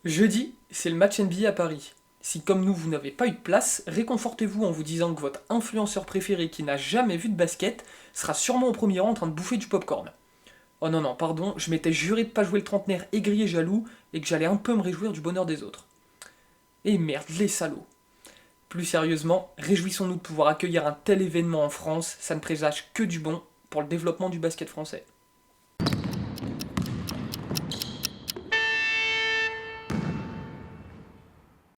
Jeudi, c'est le match NBA à Paris. Si comme nous vous n'avez pas eu de place, réconfortez-vous en vous disant que votre influenceur préféré qui n'a jamais vu de basket sera sûrement au premier rang en train de bouffer du popcorn. Oh non non, pardon, je m'étais juré de pas jouer le trentenaire aigri et jaloux et que j'allais un peu me réjouir du bonheur des autres. Et merde, les salauds. Plus sérieusement, réjouissons-nous de pouvoir accueillir un tel événement en France, ça ne présage que du bon pour le développement du basket français.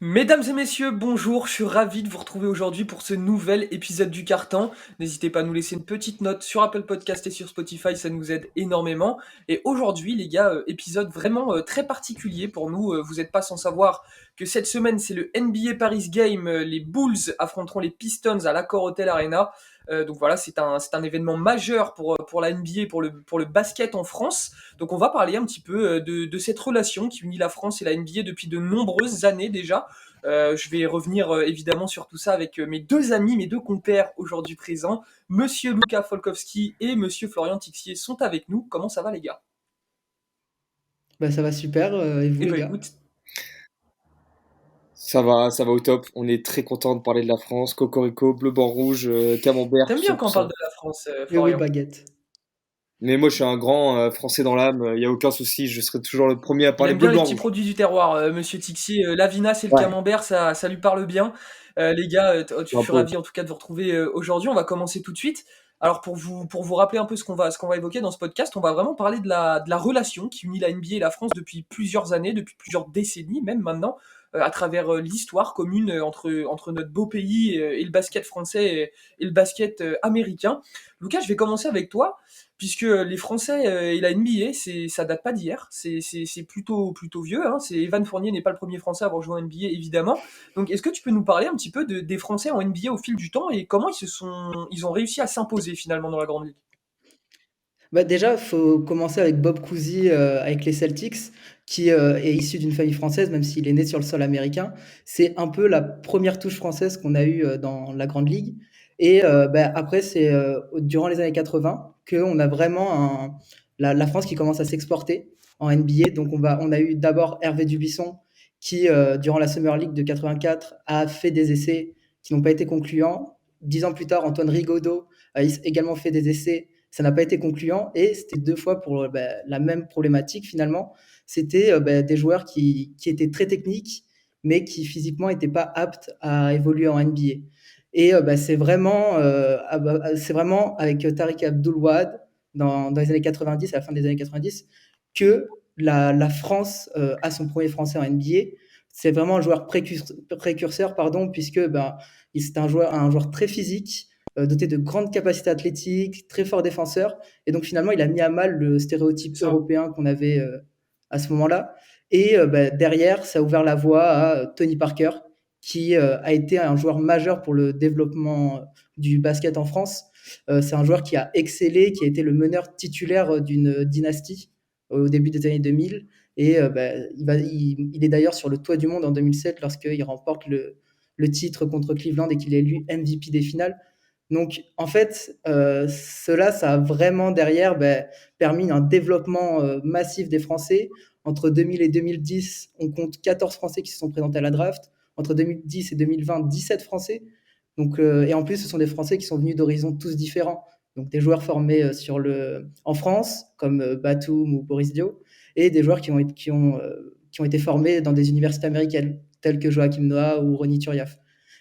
Mesdames et messieurs, bonjour, je suis ravi de vous retrouver aujourd'hui pour ce nouvel épisode du Carton. N'hésitez pas à nous laisser une petite note sur Apple Podcast et sur Spotify, ça nous aide énormément. Et aujourd'hui, les gars, épisode vraiment très particulier pour nous. Vous n'êtes pas sans savoir que cette semaine, c'est le NBA Paris Game. Les Bulls affronteront les Pistons à l'Accor Hotel Arena. Donc voilà, c'est un événement majeur pour la NBA, pour le basket en France. Donc on va parler un petit peu de cette relation qui unit la France et la NBA depuis de nombreuses années déjà. Je vais revenir évidemment sur tout ça avec mes deux amis, mes deux compères aujourd'hui présents. Monsieur Luca Folkowski et Monsieur Florian Tixier sont avec nous. Comment ça va les gars? Bah, ça va super, et vous Eh les ben gars? écoute, Ça va au top. On est très content de parler de la France. Cocorico, bleu, blanc, rouge, camembert, t'aimes tout ça, bien tout quand on parle ça. de la France, Et oui, Florian? baguette. Mais moi, je suis un grand français dans l'âme. Il y a aucun souci. Je serai toujours le premier à Il parler aime bleu, bien les blanc, petits rouge. produits du terroir, Monsieur Tixier. Lavina, c'est le Ouais, camembert, ça lui parle bien. Les gars, je un suis peu. ravi en tout cas de vous retrouver aujourd'hui. On va commencer tout de suite. Alors pour vous rappeler un peu ce qu'on va évoquer dans ce podcast, on va vraiment parler de la relation qui unit la NBA et la France depuis plusieurs années, depuis plusieurs décennies même maintenant, à travers l'histoire commune entre notre beau pays et le basket français et le basket américain. Lucas, je vais commencer avec toi puisque les Français et la NBA, ça date pas d'hier, c'est plutôt vieux. Hein. Evan Fournier n'est pas le premier Français à avoir joué en NBA, évidemment. Donc, est-ce que tu peux nous parler un petit peu des Français en NBA au fil du temps et comment ils ont réussi à s'imposer finalement dans la grande ligue? Bah, déjà, faut commencer avec Bob Cousy, avec les Celtics, qui, est issu d'une famille française, même s'il est né sur le sol américain. C'est un peu la première touche française qu'on a eue, dans la grande ligue et bah, après c'est, durant les années 80 qu'on a vraiment la France qui commence à s'exporter en NBA. Donc on a eu d'abord Hervé Dubuisson qui, durant la Summer League de 84 a fait des essais qui n'ont pas été concluants. 10 ans plus tard, Antoine Rigaudot a également fait des essais, ça n'a pas été concluant et c'était deux fois pour la même problématique finalement. C'était des joueurs qui étaient très techniques, mais qui physiquement n'étaient pas aptes à évoluer en NBA. Et c'est vraiment avec Tariq Abdul-Wahad dans les années 90, à la fin des années 90, que la France a son premier Français en NBA. C'est vraiment un joueur précurseur, pardon, puisque c'est un joueur très physique, doté de grandes capacités athlétiques, très fort défenseur. Et donc finalement, il a mis à mal le stéréotype C'est ça. européen qu'on avait à ce moment-là. Et derrière, ça a ouvert la voie à Tony Parker, qui a été un joueur majeur pour le développement du basket en France. C'est un joueur qui a excellé, qui a été le meneur titulaire d'une dynastie au début des années 2000. Et il est d'ailleurs sur le toit du monde en 2007 lorsqu'il remporte le titre contre Cleveland et qu'il est élu MVP des finales. Donc, en fait, cela, ça a vraiment derrière permis un développement massif des Français. Entre 2000 et 2010, on compte 14 Français qui se sont présentés à la draft. Entre 2010 et 2020, 17 Français. Donc, et en plus, ce sont des Français qui sont venus d'horizons tous différents. Donc, des joueurs formés en France, comme Batum ou Boris Dio, et des joueurs qui ont été formés dans des universités américaines, telles que Joachim Noah ou Ronny Turiaf.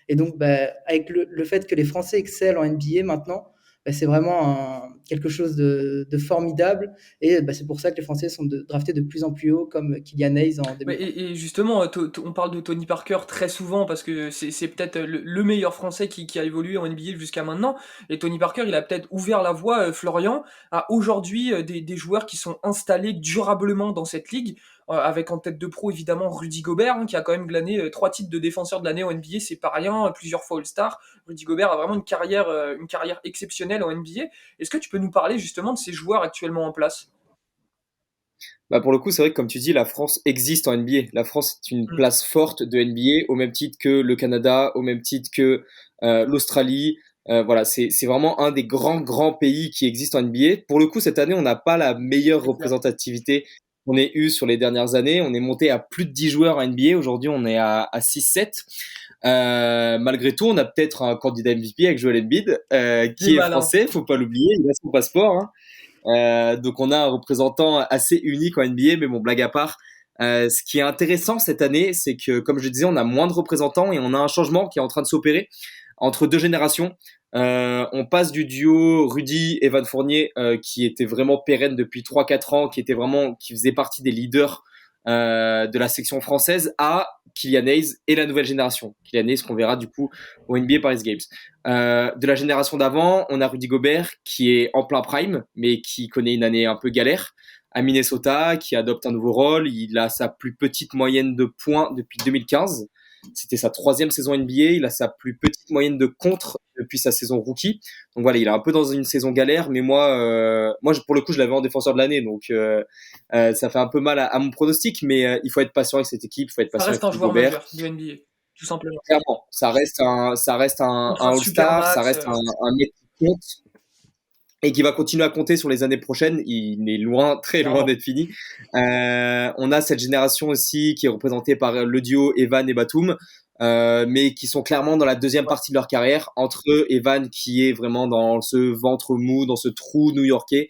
Et donc, avec le fait que les Français excellent en NBA maintenant, c'est vraiment quelque chose de formidable. Et c'est pour ça que les Français sont draftés de plus en plus haut, comme Kylian Hayes en Ouais, 2020. et justement, on parle de Tony Parker très souvent parce que c'est peut-être le meilleur Français qui a évolué en NBA jusqu'à maintenant. Et Tony Parker, il a peut-être ouvert la voie, Florian, à aujourd'hui des joueurs qui sont installés durablement dans cette ligue, avec en tête de pro évidemment Rudy Gobert, hein, qui a quand même glané 3 titres de défenseur de l'année en NBA, c'est pas rien, plusieurs fois All-Star. Rudy Gobert a vraiment une carrière exceptionnelle en NBA. Est-ce que tu peux nous parler justement de ces joueurs actuellement en place? Bah, pour le coup, c'est vrai que comme tu dis, la France existe en NBA. La France est une Mm. place forte de NBA au même titre que le Canada, au même titre que l'Australie. Voilà, c'est vraiment un des grands pays qui existent en NBA. Pour le coup, cette année, on n'a pas la meilleure C'est clair. représentativité qu'on ait eu sur les dernières années. On est monté à plus de 10 joueurs en NBA. Aujourd'hui, on est à 6-7. Malgré tout, on a peut-être un candidat MVP avec Joel Embiid, qui est français, faut pas l'oublier, il a son passeport. Donc on a un représentant assez unique en NBA, mais bon, blague à part. Ce qui est intéressant cette année, c'est que, comme je le disais, on a moins de représentants et on a un changement qui est en train de s'opérer entre deux générations. On passe du duo Rudy-Evan Fournier, qui était vraiment pérenne depuis 3-4 ans, qui faisait partie des leaders de la section française, à Killian Hayes et la nouvelle génération. Killian Hayes qu'on verra du coup au NBA Paris Games. De la génération d'avant, on a Rudy Gobert qui est en plein prime, mais qui connaît une année un peu galère à Minnesota, qui adopte un nouveau rôle. Il a sa plus petite moyenne de points depuis 2015. C'était sa 3e saison NBA. Il a sa plus petite moyenne de contre depuis sa saison rookie. Donc voilà, il est un peu dans une saison galère. Mais moi, pour le coup, je l'avais en défenseur de l'année. Donc ça fait un peu mal à mon pronostic. Mais il faut être patient avec cette équipe. Il faut être patient avec un joueur Gobert. majeur du NBA, tout simplement. Clairement, ça reste un All-Star. Ça reste un mec qui compte et qui va continuer à compter sur les années prochaines. Il est loin, très loin d'être fini. On a cette génération aussi qui est représentée par le duo Evan et Batum, mais qui sont clairement dans la deuxième partie de leur carrière. Entre eux, Evan qui est vraiment dans ce ventre mou, dans ce trou new-yorkais,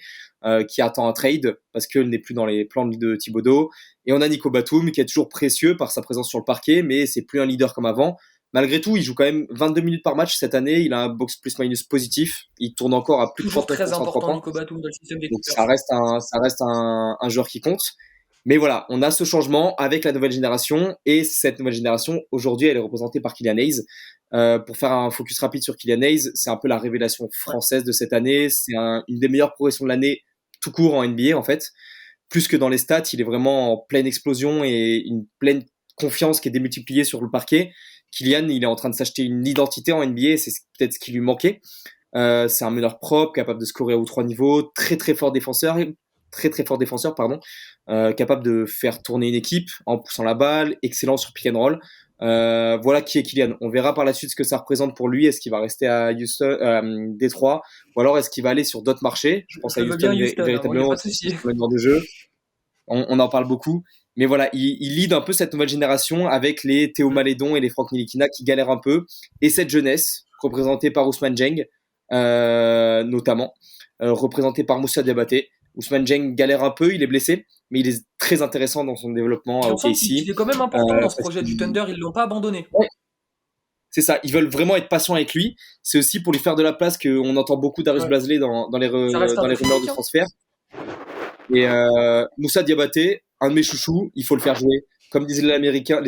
qui attend un trade parce qu'il n'est plus dans les plans de Thibodeau. Et on a Nico Batum qui est toujours précieux par sa présence sur le parquet, mais c'est plus un leader comme avant. Malgré tout, il joue quand même 22 minutes par match cette année. Il a un box plus-minus positif. Il tourne encore à plus de 39% très important, Nico Batum, dans le système des Donc ça reste un joueur qui compte. Mais voilà, on a ce changement avec la nouvelle génération. Et cette nouvelle génération, aujourd'hui, elle est représentée par Killian Hayes. Pour faire un focus rapide sur Killian Hayes, c'est un peu la révélation française de cette année. C'est une des meilleures progressions de l'année tout court en NBA, en fait. Plus que dans les stats, il est vraiment en pleine explosion et une pleine confiance qui est démultipliée sur le parquet. Kylian, il est en train de s'acheter une identité en NBA, c'est peut-être ce qui lui manquait. C'est un meneur propre, capable de scorer aux 3 niveaux, très fort défenseur, capable de faire tourner une équipe en poussant la balle, excellent sur pick and roll. Voilà qui est Kylian. On verra par la suite ce que ça représente pour lui. Est-ce qu'il va rester à Houston, Détroit, ou alors est-ce qu'il va aller sur d'autres marchés? Je pense à Houston, véritablement, meneur de jeu. On en parle beaucoup. Mais voilà, il lead un peu cette nouvelle génération avec les Théo Malédon et les Franck Ntilikina qui galèrent un peu. Et cette jeunesse, représentée par Ousmane Dieng, notamment, représentée par Moussa Diabaté. Ousmane Dieng galère un peu, il est blessé, mais il est très intéressant dans son développement à OKC. Il est quand même important dans ce projet du Thunder, ils ne l'ont pas abandonné. Ouais. C'est ça, ils veulent vraiment être patients avec lui. C'est aussi pour lui faire de la place qu'on entend beaucoup Darius Bazley dans les rumeurs de transfert. Et Moussa Diabaté, un de mes chouchous, il faut le faire jouer. Comme disaient les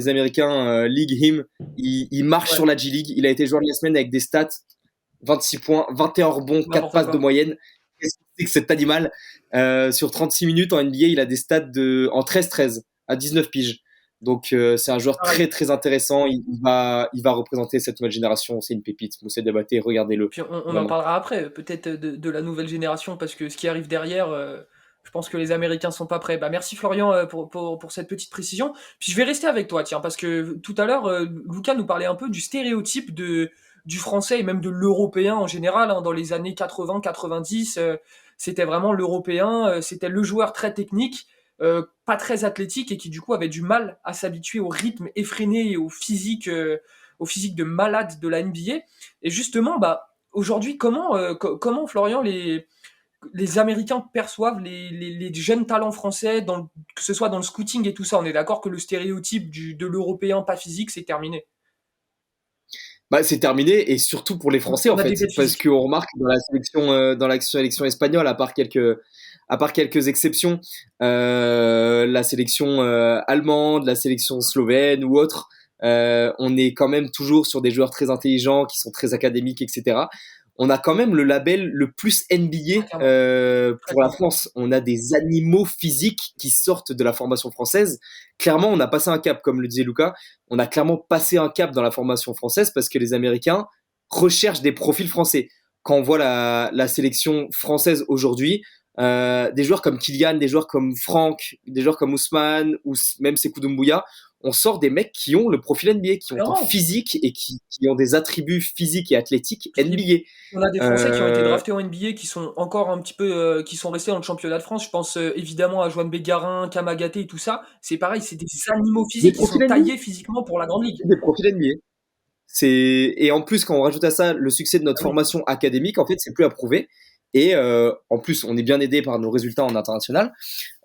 Américains, League Him, il marche sur la G-League. Il a été joueur de la semaine avec des stats 26 points, 21 rebonds, 4 passes de moyenne. Qu'est-ce que c'est que cet animal? Sur 36 minutes en NBA, il a des stats en 13-13 à 19 piges. Donc c'est un joueur très intéressant. Il va représenter cette nouvelle génération. C'est une pépite. Moussa Diabaté, regardez-le. Puis on en parlera après, peut-être de la nouvelle génération, parce que ce qui arrive derrière, je pense que les Américains sont pas prêts. Merci Florian pour cette petite précision. Puis je vais rester avec toi, tiens, parce que tout à l'heure, Lucas nous parlait un peu du stéréotype du français et même de l'européen en général. Dans les années 80-90, c'était vraiment l'européen, c'était le joueur très technique, pas très athlétique et qui du coup avait du mal à s'habituer au rythme effréné et au physique de malade de la NBA. Et justement, aujourd'hui, comment Florian, les Américains perçoivent les jeunes talents français, que ce soit dans le scouting et tout ça? On est d'accord que le stéréotype de l'Européen pas physique, c'est terminé. C'est terminé, et surtout pour les Français en fait, parce qu'on remarque dans la sélection espagnole, à part quelques exceptions, la sélection allemande, la sélection slovène ou autre, on est quand même toujours sur des joueurs très intelligents qui sont très académiques, etc. On a quand même le label le plus NBA pour la France. On a des animaux physiques qui sortent de la formation française. Clairement, on a passé un cap, comme le disait Lucas. On a clairement passé un cap dans la formation française parce que les Américains recherchent des profils français. Quand on voit la sélection française aujourd'hui, des joueurs comme Kylian, des joueurs comme Franck, des joueurs comme Ousmane ou même Sekou Doumbouya, on sort des mecs qui ont le profil NBA, qui ont un physique et qui ont des attributs physiques et athlétiques NBA. On a des Français qui ont été draftés en NBA qui sont encore un petit peu, qui sont restés dans le championnat de France. Je pense évidemment à Joan Bégarin, Kamagaté et tout ça. C'est pareil, c'est des animaux physiques qui sont taillés physiquement pour la grande ligue. Des profils NBA. Et en plus, quand on rajoute à ça le succès de notre formation académique, en fait, c'est plus à prouver. Et en plus, on est bien aidé par nos résultats en international.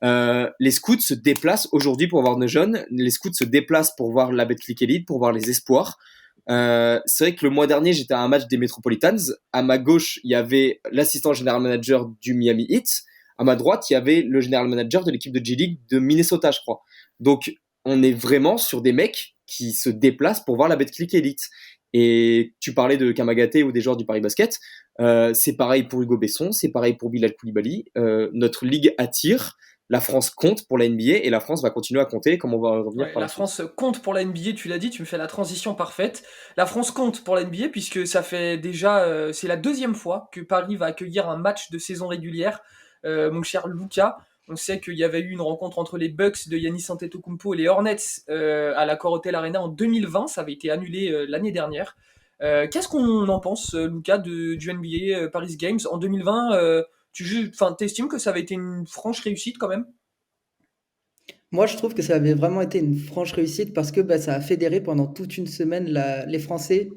Les scouts se déplacent aujourd'hui pour voir nos jeunes. Les scouts se déplacent pour voir la Betclic Elite, pour voir les espoirs. C'est vrai que le mois dernier, j'étais à un match des Metropolitans. À ma gauche, il y avait l'assistant general manager du Miami Heat. À ma droite, il y avait le general manager de l'équipe de G-League de Minnesota, je crois. Donc, on est vraiment sur des mecs qui se déplacent pour voir la Betclic Elite. Et tu parlais de Kamagaté ou des joueurs du Paris Basket. C'est pareil pour Hugo Besson, c'est pareil pour Bilal Koulibaly. Notre ligue attire. La France compte pour la NBA et la France va continuer à compter, comme on va revenir par la France compte pour la NBA, tu l'as dit, tu me fais la transition parfaite. La France compte pour la NBA puisque ça fait déjà, c'est la deuxième fois que Paris va accueillir un match de saison régulière. Mon cher Lucas, on sait qu'il y avait eu une rencontre entre les Bucks de Giannis Antetokounmpo et les Hornets à la Hotel Arena en 2020, ça avait été annulé l'année dernière. Qu'est-ce qu'on en pense, Lucas, du NBA Paris Games en 2020 t'estimes que ça avait été une franche réussite quand même? Moi, je trouve que ça avait vraiment été une franche réussite parce que ça a fédéré pendant toute une semaine les Français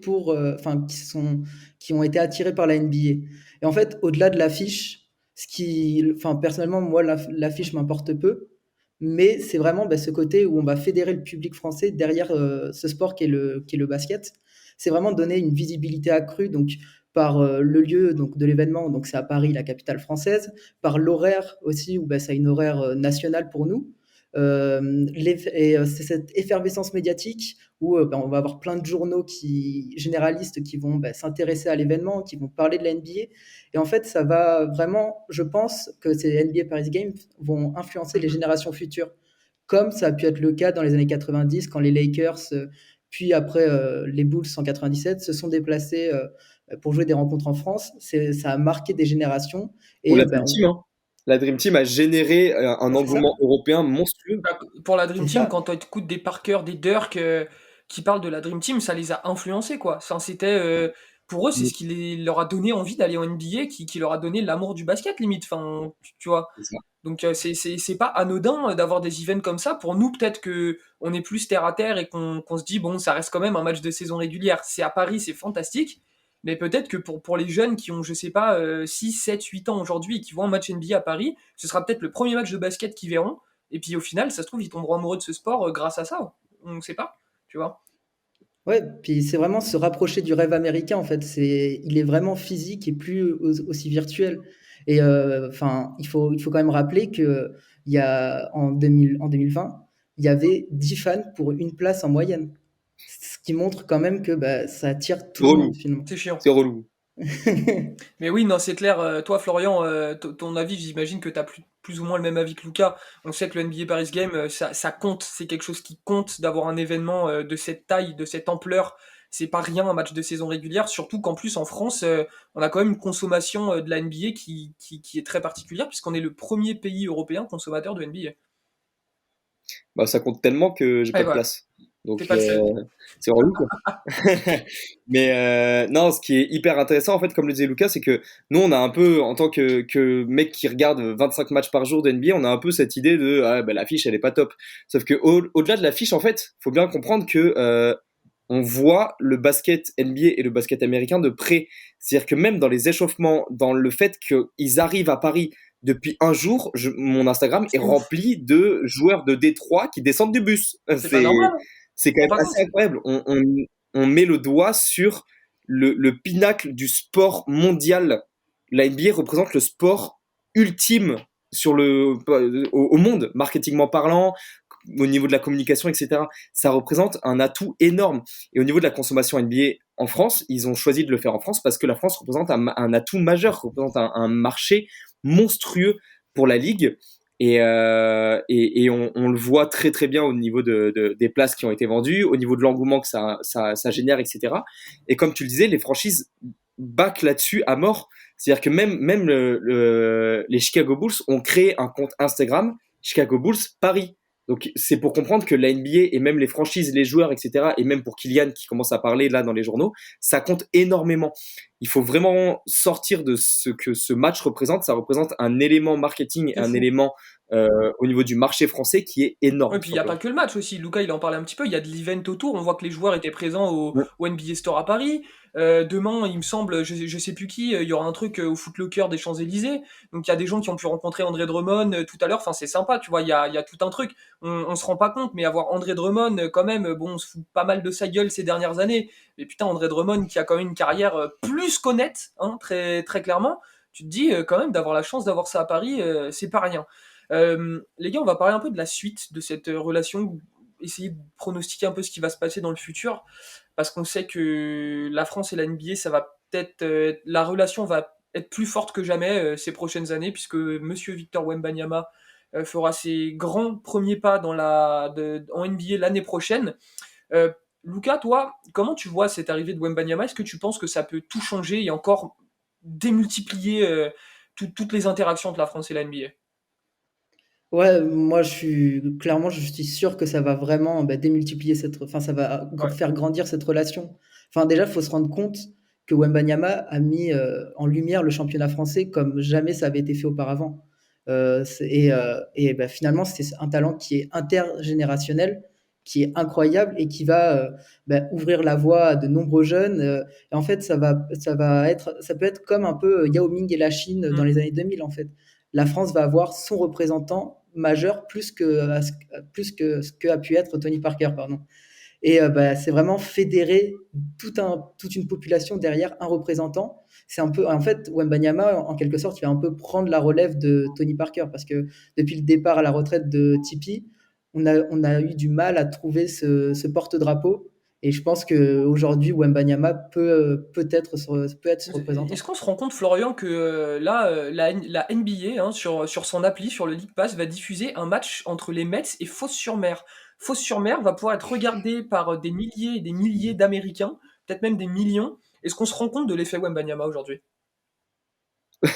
qui ont été attirés par la NBA. Et en fait, au-delà de l'affiche, personnellement, moi, l'affiche m'importe peu, mais c'est vraiment ce côté où on va fédérer le public français derrière ce sport qui est le basket. C'est vraiment donner une visibilité accrue donc, par le lieu donc, de l'événement, donc c'est à Paris, la capitale française, par l'horaire aussi, où ça a une horaire nationale pour nous. C'est cette effervescence médiatique où on va avoir plein de journaux généralistes qui vont s'intéresser à l'événement, qui vont parler de la NBA. Et en fait, ça va vraiment, je pense que ces NBA Paris Games vont influencer les générations futures, comme ça a pu être le cas dans les années 90 quand les Lakers, puis après les Bulls en 97, se sont déplacés pour jouer des rencontres en France. Ça a marqué des générations. Et la Dream Team a généré un engouement européen monstrueux. Pour la Dream Team, quand tu écoutes des Parker, des Dirk qui parlent de la Dream Team, ça les a influencés, quoi. Enfin, c'était, pour eux, c'est ce qui leur a donné envie d'aller en NBA, qui leur a donné l'amour du basket, limite. Enfin, tu vois. Donc, c'est pas anodin d'avoir des events comme ça. Pour nous, peut-être que on est plus terre à terre et qu'on se dit, bon, ça reste quand même un match de saison régulière. C'est à Paris, c'est fantastique. Mais peut-être que pour les jeunes qui ont, je sais pas, 6, 7, 8 ans aujourd'hui et qui voient un match NBA à Paris, ce sera peut-être le premier match de basket qu'ils verront. Et puis au final, ça se trouve, ils tomberont amoureux de ce sport grâce à ça. On ne sait pas, tu vois. Ouais, puis c'est vraiment se rapprocher du rêve américain, en fait. Il est vraiment physique et plus aussi virtuel. Et il faut quand même rappeler qu'il y a, en 2020, il y avait 10 fans pour une place en moyenne. Ce qui montre quand même que ça attire tout le monde, finalement. C'est chiant. C'est relou. Mais oui, non, c'est clair. Toi, Florian, ton avis, j'imagine que tu as plus ou moins le même avis que Lucas. On sait que le NBA Paris Game, ça compte. C'est quelque chose qui compte d'avoir un événement de cette taille, de cette ampleur. C'est pas rien un match de saison régulière, surtout qu'en plus en France, on a quand même une consommation de la NBA qui est très particulière, puisqu'on est le premier pays européen consommateur de NBA. Ça compte tellement que j'ai pas de place. Donc c'est relou quoi. Mais non, ce qui est hyper intéressant en fait, comme le disait Lucas, c'est que nous on a un peu, en tant que mec qui regarde 25 matchs par jour de NBA, on a un peu cette idée de l'affiche elle est pas top. Sauf que au-delà de l'affiche en fait, faut bien comprendre que on voit le basket NBA et le basket américain de près. C'est-à-dire que même dans les échauffements, dans le fait qu'ils arrivent à Paris depuis un jour, mon Instagram est rempli de joueurs de Détroit qui descendent du bus. C'est pas normal. C'est quand même assez incroyable. On met le doigt sur le pinacle du sport mondial. La NBA représente le sport ultime au monde, marketingment parlant, au niveau de la communication, etc. Ça représente un atout énorme. Et au niveau de la consommation NBA en France, ils ont choisi de le faire en France parce que la France représente un atout majeur, représente un marché monstrueux pour la ligue. Et on le voit très très bien au niveau des places qui ont été vendues, au niveau de l'engouement que ça génère, etc. Et comme tu le disais, les franchises back là-dessus à mort. C'est-à-dire que même les Chicago Bulls ont créé un compte Instagram Chicago Bulls Paris. Donc c'est pour comprendre que la NBA et même les franchises, les joueurs, etc. Et même pour Kylian qui commence à parler là dans les journaux, ça compte énormément. Il faut vraiment sortir de ce que ce match représente. Ça représente un élément marketing, un élément au niveau du marché français qui est énorme. Et puis il n'y a pas que le match aussi. Luka, il en parlait un petit peu. Il y a de l'event autour. On voit que les joueurs étaient présents au NBA Store à Paris. Demain, il me semble, je sais plus qui, il y aura un truc au Foot Locker des Champs-Élysées. Donc il y a des gens qui ont pu rencontrer André Drummond tout à l'heure. Enfin, c'est sympa, tu vois. Il y a tout un truc. On se rend pas compte, mais avoir André Drummond, quand même, bon, on se fout pas mal de sa gueule ces dernières années. Mais putain, André Drummond qui a quand même une carrière plus qu'honnête, hein, très très clairement. Tu te dis quand même d'avoir la chance d'avoir ça à Paris, c'est pas rien. Les gars, on va parler un peu de la suite de cette relation, essayer de pronostiquer un peu ce qui va se passer dans le futur, parce qu'on sait que la France et la NBA, ça va peut-être, la relation va être plus forte que jamais ces prochaines années, puisque Monsieur Victor Wembanyama fera ses grands premiers pas en NBA l'année prochaine. Euh, Luca, toi, comment tu vois cette arrivée de Wembanyama? Est-ce que tu penses que ça peut tout changer et encore démultiplier toutes les interactions entre la France et la NBA? Ouais, moi je suis sûr que ça va vraiment démultiplier enfin ça va Ouais. faire grandir cette relation. Enfin déjà, il faut se rendre compte que Wembanyama a mis en lumière le championnat français comme jamais ça avait été fait auparavant. Finalement, c'est un talent qui est intergénérationnel, qui est incroyable et qui va ouvrir la voie à de nombreux jeunes. Et en fait, ça peut être comme un peu Yao Ming et la Chine dans Mm. les années 2000 en fait. La France va avoir son représentant majeur plus que ce que a pu être Tony Parker, pardon. Et c'est vraiment fédérer toute une population derrière un représentant. C'est un peu, en fait, Wembanyama, en quelque sorte, il va un peu prendre la relève de Tony Parker parce que depuis le départ à la retraite de Tipeee, on a eu du mal à trouver ce porte-drapeau. Et je pense qu'aujourd'hui, Wembanyama peut être ce Est-ce représentant. qu'on se rend compte, Florian, que là, la NBA, hein, sur son appli, sur le League Pass, va diffuser un match entre les Mets et Fos-sur-Mer. Fos-sur-Mer va pouvoir être regardé par des milliers et des milliers d'Américains, peut-être même des millions. Est-ce qu'on se rend compte de l'effet Wembanyama aujourd'hui?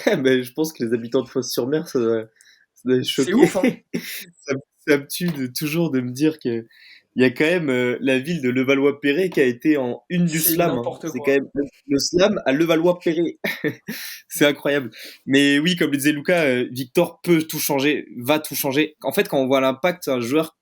Ben, je pense que les habitants de Fos-sur-Mer, ça doit C'est choquer. ouf, hein? Ça me tue toujours de me dire que il y a quand même la ville de Levallois-Perret qui a été en une du C'est slam, hein. n'importe C'est quand quoi. même le slam à Levallois-Perret. C'est incroyable. Mais oui, comme le disait Lucas, Victor peut tout changer, va tout changer. En fait, quand on voit l'impact un joueur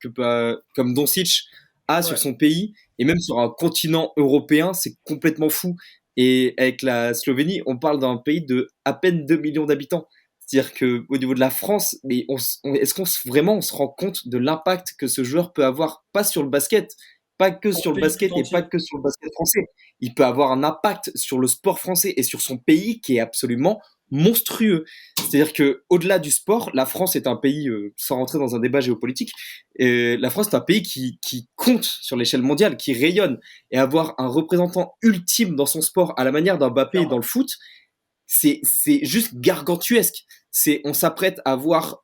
comme Doncic a sur Ouais. son pays et même sur un continent européen, c'est complètement fou. Et avec la Slovénie, on parle d'un pays de à peine 2 millions d'habitants. C'est-à-dire que au niveau de la France, mais est-ce vraiment on se rend compte de l'impact que ce joueur peut avoir, pas sur le basket, pas que Pour le sur le pays tout basket et pas entier. que sur le basket français. Il peut avoir un impact sur le sport français et sur son pays qui est absolument monstrueux. C'est-à-dire que au-delà du sport, la France est un pays, sans rentrer dans un débat géopolitique, la France est un pays qui compte sur l'échelle mondiale, qui rayonne, et avoir un représentant ultime dans son sport à la manière d'un Mbappé dans le Clairement. foot, c'est juste gargantuesque. On s'apprête à voir,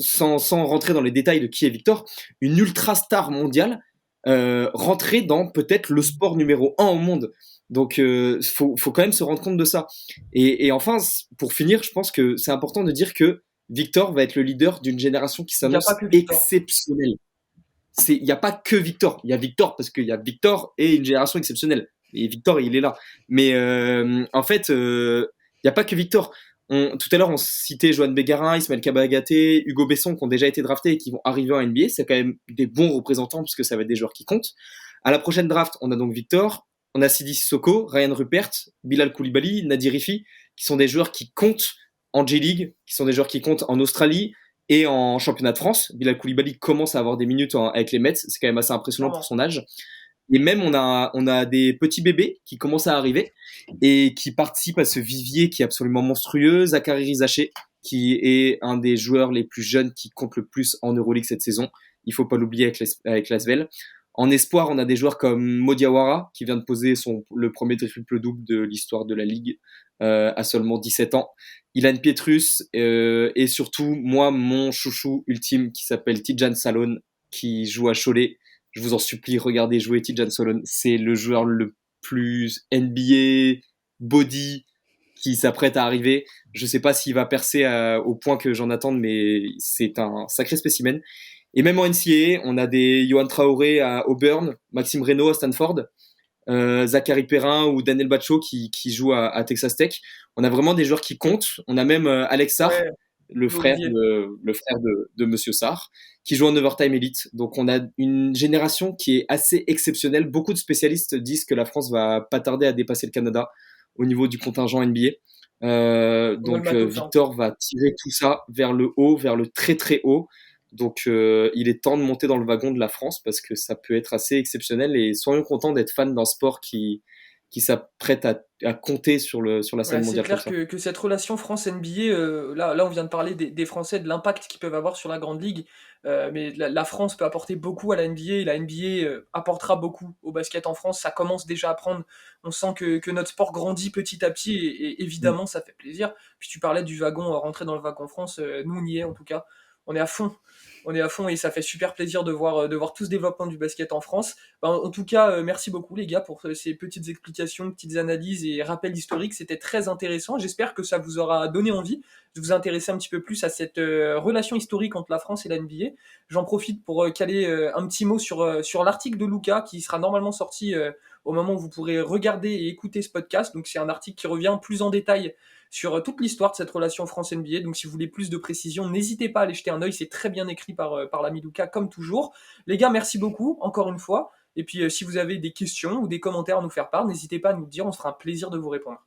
sans rentrer dans les détails de qui est Victor, une ultra star mondiale rentrer dans peut-être le sport numéro un au monde. Donc, faut quand même se rendre compte de ça. Et enfin, pour finir, je pense que c'est important de dire que Victor va être le leader d'une génération qui Il n'y a pas s'annonce que Victor. exceptionnelle. Il n'y a pas que Victor. Il y a Victor parce qu'il y a Victor et une génération exceptionnelle. Et Victor, il est là. Mais en fait, il n'y a pas que Victor. Tout à l'heure, on citait Johan Bégarin, Ismaël Kabagaté, Hugo Besson qui ont déjà été draftés et qui vont arriver en NBA. C'est quand même des bons représentants puisque ça va être des joueurs qui comptent. À la prochaine draft, on a donc Victor, on a Sidi Sissoko, Ryan Rupert, Bilal Koulibaly, Nadir Rifi, qui sont des joueurs qui comptent en J-League, qui sont des joueurs qui comptent en Australie et en championnat de France. Bilal Koulibaly commence à avoir des minutes avec les Mets. C'est quand même assez impressionnant pour Clairement. son âge. Et même, on a des petits bébés qui commencent à arriver et qui participent à ce vivier qui est absolument monstrueux. Zachary Rizaché, qui est un des joueurs les plus jeunes qui compte le plus en Euroleague cette saison. Il faut pas l'oublier avec l'Asvel. En espoir, on a des joueurs comme Modiawara, qui vient de poser le premier triple-double de l'histoire de la Ligue à seulement 17 ans. Ilan Pietrus et surtout, moi, mon chouchou ultime qui s'appelle Tidjane Salon, qui joue à Cholet. Je vous en supplie, regardez jouer Tidjane Salon. C'est le joueur le plus NBA, body, qui s'apprête à arriver. Je sais pas s'il va percer au point que j'en attende, mais c'est un sacré spécimen. Et même en NCAA, on a des Yohan Traoré à Auburn, Maxime Reynaud à Stanford, Zachary Perrin ou Daniel Batcho qui jouent à Texas Tech. On a vraiment des joueurs qui comptent. On a même Alex Sarr, Ouais, le frère de Monsieur Sarr, qui joue en overtime elite. Donc on a une génération qui est assez exceptionnelle. Beaucoup de spécialistes disent que la France va pas tarder à dépasser le Canada au niveau du contingent NBA. Donc Victor va tirer tout ça vers le haut, vers le très très haut. Donc il est temps de monter dans le wagon de la France parce que ça peut être assez exceptionnel et soyons contents d'être fan d'un sport qui s'apprête à compter sur la scène mondiale. C'est clair que cette relation France-NBA, là on vient de parler des Français, de l'impact qu'ils peuvent avoir sur la Grande Ligue, mais la France peut apporter beaucoup à la NBA, et la NBA apportera beaucoup au basket en France, ça commence déjà à prendre, on sent que notre sport grandit petit à petit, et évidemment ça fait plaisir. Puis tu parlais du wagon, rentrer dans le wagon France, nous on y est en tout cas, on est à fond. On est à fond et ça fait super plaisir de voir tout ce développement du basket en France. En tout cas, merci beaucoup les gars pour ces petites explications, petites analyses et rappels historiques. C'était très intéressant. J'espère que ça vous aura donné envie de vous intéresser un petit peu plus à cette relation historique entre la France et la NBA. J'en profite pour caler un petit mot sur l'article de Lucas qui sera normalement sorti au moment où vous pourrez regarder et écouter ce podcast. Donc c'est un article qui revient plus en détail sur toute l'histoire de cette relation France-NBA. Donc si vous voulez plus de précision, n'hésitez pas à aller jeter un œil, c'est très bien écrit par l'ami Lucas, comme toujours. Les gars, merci beaucoup, encore une fois. Et puis si vous avez des questions ou des commentaires à nous faire part, n'hésitez pas à nous le dire, on sera un plaisir de vous répondre.